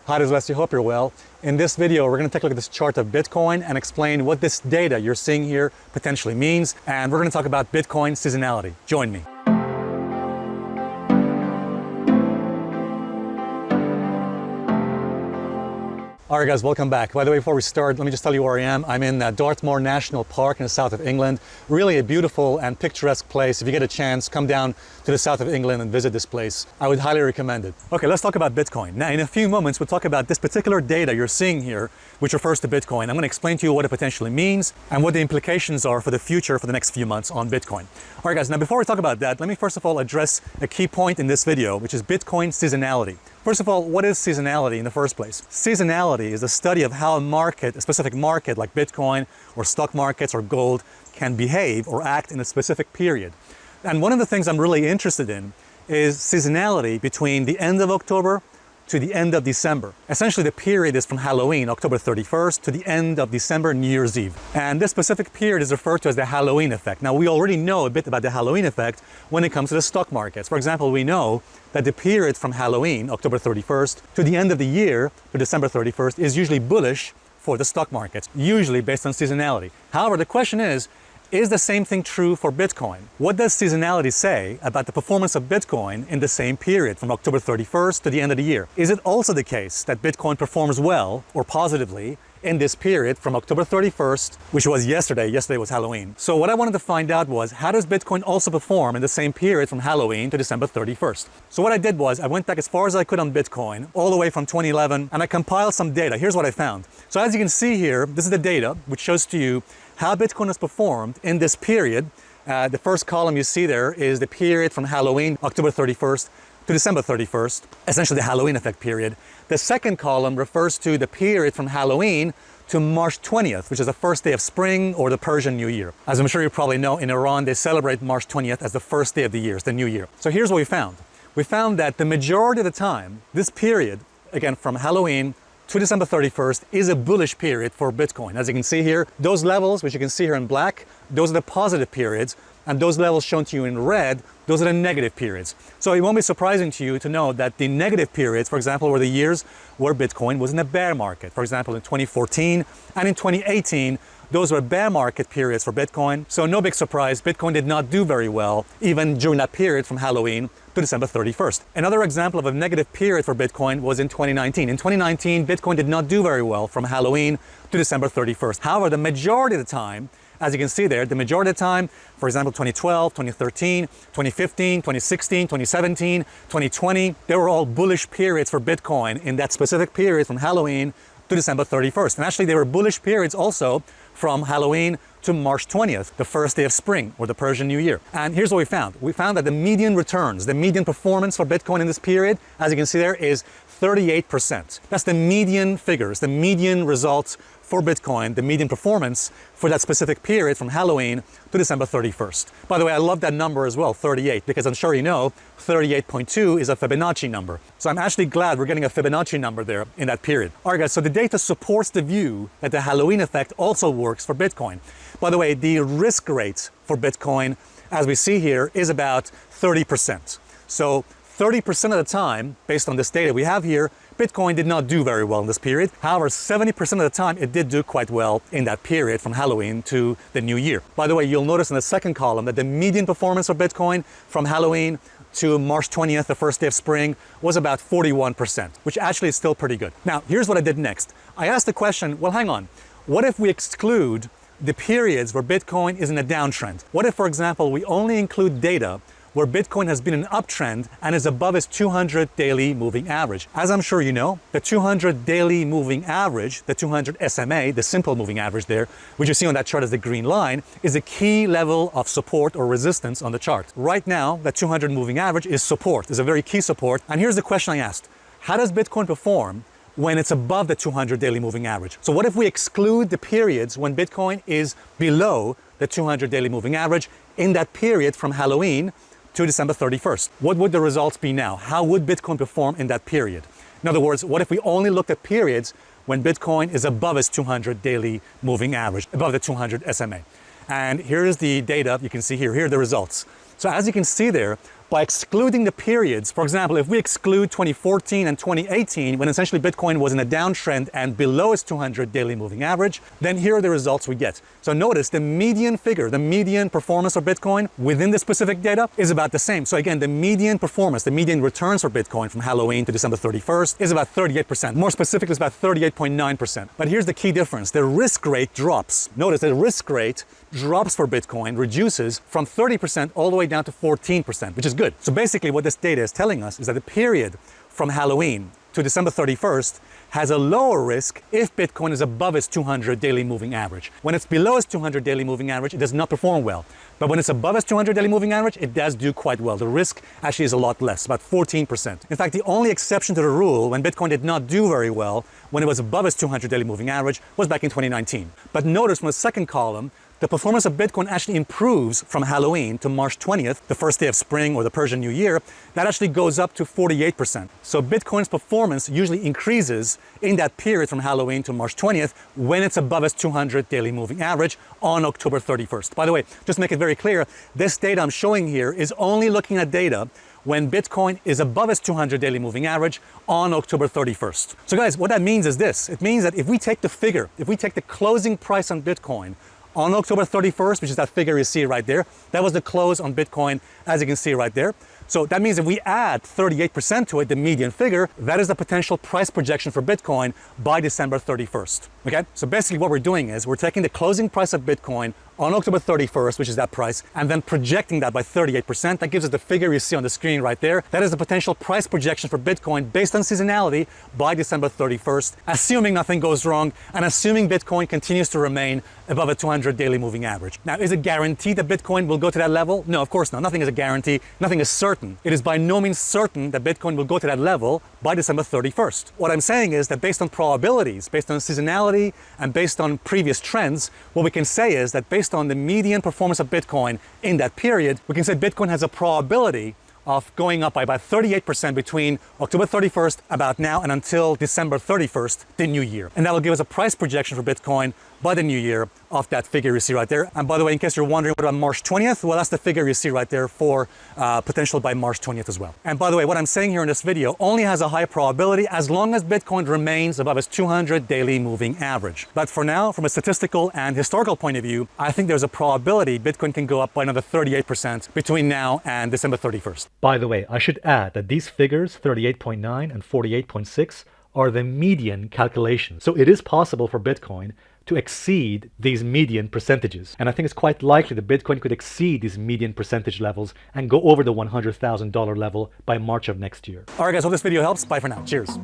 Hi, this is Alessio. Hope you're well. In this video, we're going to take a look at this chart of Bitcoin and explain what this data you're seeing here potentially means. And we're going to talk about Bitcoin seasonality. Join me. All right, guys, welcome back. By the way, before we start, let me just tell you where I am. I'm in Dartmoor National Park in the south of England. Really a beautiful and picturesque place. If you get a chance, come down to the south of England and visit this place. I would highly recommend it. Okay, let's talk about Bitcoin. Now, in a few moments, we'll talk about this particular data you're seeing here, which refers to Bitcoin. I'm going to explain to you what it potentially means and what the implications are for the future for the next few months on Bitcoin. All right, guys, now before we talk about that, let me first of all address a key point in this video, which is Bitcoin seasonality. First of all, what is seasonality in the first place? Seasonality is the study of how a specific market like Bitcoin or stock markets or gold can behave or act in a specific period. And one of the things I'm really interested in is seasonality between the end of October to the end of December. Essentially, the period is from Halloween, October 31st, to the end of December, New Year's Eve. And this specific period is referred to as the Halloween effect. Now, we already know a bit about the Halloween effect when it comes to the stock markets. For example, we know that the period from Halloween, October 31st, to the end of the year, to December 31st, is usually bullish for the stock markets, usually based on seasonality. However, the question is the same thing true for Bitcoin? What does seasonality say about the performance of Bitcoin in the same period from October 31st to the end of the year? Is it also the case that Bitcoin performs well or positively in this period from October 31st, which was yesterday was Halloween. So what I wanted to find out was, how does Bitcoin also perform in the same period from Halloween to December 31st? So what I did was, I went back as far as I could on Bitcoin, all the way from 2011, and I compiled some data. Here's what I found. So as you can see here, this is the data which shows to you how Bitcoin has performed in this period. The first column you see there is the period from Halloween, October 31st, to December 31st, essentially the Halloween effect period. The second column refers to the period from Halloween to March 20th, which is the first day of spring or the Persian New Year. As I'm sure you probably know, in Iran, they celebrate March 20th as the first day of the year, it's the New Year. So here's what we found. We found that the majority of the time, this period, again, from Halloween to December 31st, is a bullish period for Bitcoin. As you can see here, those levels, which you can see here in black, those are the positive periods, and those levels shown to you in red, those are the negative periods. So it won't be surprising to you to know that the negative periods, for example, were the years where Bitcoin was in a bear market. For example, in 2014 and in 2018, those were bear market periods for Bitcoin. So no big surprise, Bitcoin did not do very well, even during that period from Halloween to December 31st. Another example of a negative period for Bitcoin was in 2019. In 2019, Bitcoin did not do very well from Halloween to December 31st. However, the majority of the time, as you can see there, the majority of the time, for example, 2012, 2013, 2015, 2016, 2017, 2020, they were all bullish periods for Bitcoin in that specific period from Halloween to December 31st. And actually, they were bullish periods also from Halloween to March 20th, the first day of spring or the Persian New Year. And here's what we found. We found that the median returns, the median performance for Bitcoin in this period, as you can see there, is 38%. That's the median figures, the median results for Bitcoin, the median performance for that specific period from Halloween to December 31st. By the way, I love that number as well, 38, because I'm sure you know 38.2 is a Fibonacci number. So I'm actually glad we're getting a Fibonacci number there in that period. All right, guys, so the data supports the view that the Halloween effect also works for Bitcoin. By the way, the risk rate for Bitcoin, as we see here, is about 30%. So 30% of the time, based on this data we have here, Bitcoin did not do very well in this period. However, 70% of the time, it did do quite well in that period from Halloween to the New Year. By the way, you'll notice in the second column that the median performance for Bitcoin from Halloween to March 20th, the first day of spring, was about 41%, which actually is still pretty good. Now, here's what I did next. I asked the question, well, hang on, what if we exclude the periods where Bitcoin is in a downtrend? What if, for example, we only include data where Bitcoin has been an uptrend and is above its 200 daily moving average? As I'm sure you know, the 200 daily moving average, the 200 SMA, the simple moving average there, which you see on that chart as the green line, is a key level of support or resistance on the chart. Right now, the 200 moving average is support, is a very key support. And here's the question I asked. How does Bitcoin perform when it's above the 200 daily moving average? So what if we exclude the periods when Bitcoin is below the 200 daily moving average in that period from Halloween to December 31st? What would the results be now? How would Bitcoin perform in that period? In other words, what if we only looked at periods when Bitcoin is above its 200 daily moving average, above the 200 SMA? And here is the data you can see here. Here are the results. So as you can see there, by excluding the periods, for example, if we exclude 2014 and 2018, when essentially Bitcoin was in a downtrend and below its 200 daily moving average, then here are the results we get. So notice the median figure, the median performance of Bitcoin within the specific data is about the same. So again, the median performance, the median returns for Bitcoin from Halloween to December 31st is about 38%. More specifically, it's about 38.9%. But here's the key difference. The risk rate drops. Notice the risk rate drops for Bitcoin, reduces from 30% all the way down to 14%, which is good. So basically what this data is telling us is that the period from Halloween to December 31st has a lower risk if Bitcoin is above its 200 daily moving average. When it's below its 200 daily moving average, it does not perform well. But when it's above its 200 daily moving average, it does do quite well. The risk actually is a lot less, about 14%. In fact, the only exception to the rule when Bitcoin did not do very well when it was above its 200 daily moving average was back in 2019. But notice from the second column, the performance of Bitcoin actually improves from Halloween to March 20th, the first day of spring or the Persian New Year. That actually goes up to 48%. So Bitcoin's performance usually increases in that period from Halloween to March 20th when it's above its 200 daily moving average on October 31st. By the way, just to make it very clear, this data I'm showing here is only looking at data when Bitcoin is above its 200 daily moving average on October 31st. So guys, what that means is this. It means that if we take the figure, if we take the closing price on Bitcoin on October 31st, which is that figure you see right there, that was the close on Bitcoin, as you can see right there. So that means if we add 38% to it, the median figure, that is the potential price projection for Bitcoin by December 31st. Okay? So basically what we're doing is we're taking the closing price of Bitcoin on October 31st, which is that price, and then projecting that by 38%. That gives us the figure you see on the screen right there. That is the potential price projection for Bitcoin based on seasonality by December 31st, assuming nothing goes wrong and assuming Bitcoin continues to remain above a 200 daily moving average. Now, is it guaranteed that Bitcoin will go to that level? No, of course not. Nothing is a guarantee. Nothing is certain. It is by no means certain that Bitcoin will go to that level by December 31st. What I'm saying is that based on probabilities, based on seasonality, and based on previous trends, what we can say is that based on the median performance of Bitcoin in that period, we can say Bitcoin has a probability of going up by about 38% between October 31st, about now, and until December 31st, the new year. And that will give us a price projection for Bitcoin by the new year of that figure you see right there. And by the way, in case you're wondering what about March 20th, well, that's the figure you see right there for potential by March 20th as well. And by the way, what I'm saying here in this video only has a high probability as long as Bitcoin remains above its 200 daily moving average. But for now, from a statistical and historical point of view, I think there's a probability Bitcoin can go up by another 38% between now and December 31st. By the way, I should add that these figures, 38.9 and 48.6, are the median calculation. So it is possible for Bitcoin to exceed these median percentages. And I think it's quite likely that Bitcoin could exceed these median percentage levels and go over the $100,000 level by March of next year. All right, guys, hope this video helps. Bye for now. Cheers.